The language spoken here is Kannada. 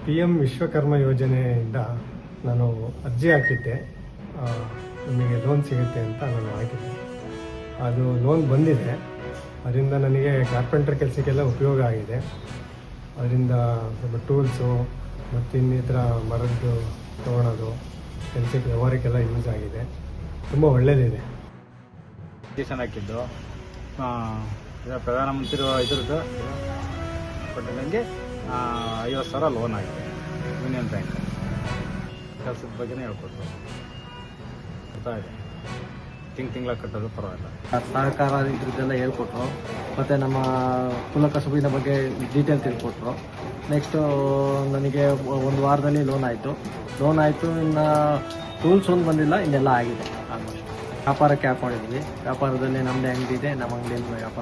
PM ವಿಶ್ವಕರ್ಮ ಯೋಜನೆಯಿಂದ ನಾನು ಅರ್ಜಿ ಹಾಕಿದ್ದೆ. ನಿಮಗೆ ಲೋನ್ ಸಿಗುತ್ತೆ ಅಂತ ನಾನು ಹಾಕಿದ್ದೆ. ಅದು ಲೋನ್ ಬಂದಿದೆ. ಅದರಿಂದ ನನಗೆ ಕಾರ್ಪೆಂಟರ್ ಕೆಲಸಕ್ಕೆಲ್ಲ ಉಪಯೋಗ ಆಗಿದೆ. ಅದರಿಂದ ಸ್ವಲ್ಪ ಟೂಲ್ಸು ಮತ್ತು ಇನ್ನಿತರ ಮರದ್ದು ತೊಗೊಳೋದು ಕೆಲಸಕ್ಕೆ ವ್ಯವಹಾರಕ್ಕೆಲ್ಲ ಯೂಸ್ ಆಗಿದೆ. ತುಂಬ ಒಳ್ಳೆಯದಿದೆ. ಅಪ್ಲಿಕೇಶನ್ ಹಾಕಿದ್ದು ಪ್ರಧಾನಮಂತ್ರಿ ಇದ್ರದ್ದು ಕೊಟ್ಟು ನನಗೆ 50,000 ಲೋನ್ ಆಗಿದೆ ಯೂನಿಯನ್ ಬ್ಯಾಂಕ್. ಕೆಲಸದ ಬಗ್ಗೆನೇ ಹೇಳ್ಕೊಟ್ರು. ಗೊತ್ತಾಗಿದೆ, ತಿಂಗಳ ಕಟ್ಟೋದು ಪರವಾಗಿಲ್ಲ. ಸಹಕಾರ ಇದ್ರದ್ದೆಲ್ಲ ಹೇಳ್ಕೊಟ್ರು. ಮತ್ತು ನಮ್ಮ ಕುಲಕಸುಬಿನ ಬಗ್ಗೆ ಡೀಟೇಲ್ ತಿಳ್ಕೊಟ್ರು. ನೆಕ್ಸ್ಟು ನನಗೆ ಒಂದು ವಾರದಲ್ಲಿ ಲೋನ್ ಆಯಿತು. ಇನ್ನು ಟೂಲ್ಸ್ ಒಂದು ಬಂದಿಲ್ಲ, ಇನ್ನೆಲ್ಲ ಆಗಿದೆ ಆಲ್ಮೋಸ್ಟ್. ವ್ಯಾಪಾರಕ್ಕೆ ಹಾಕೊಂಡಿದ್ವಿ. ವ್ಯಾಪಾರದಲ್ಲಿ ನಮ್ಮದೇ ಅಂಗಡಿ ಇದೆ. ನಮ್ಮ ಅಂಗಡಿಯಲ್ಲಿ ವ್ಯಾಪಾರ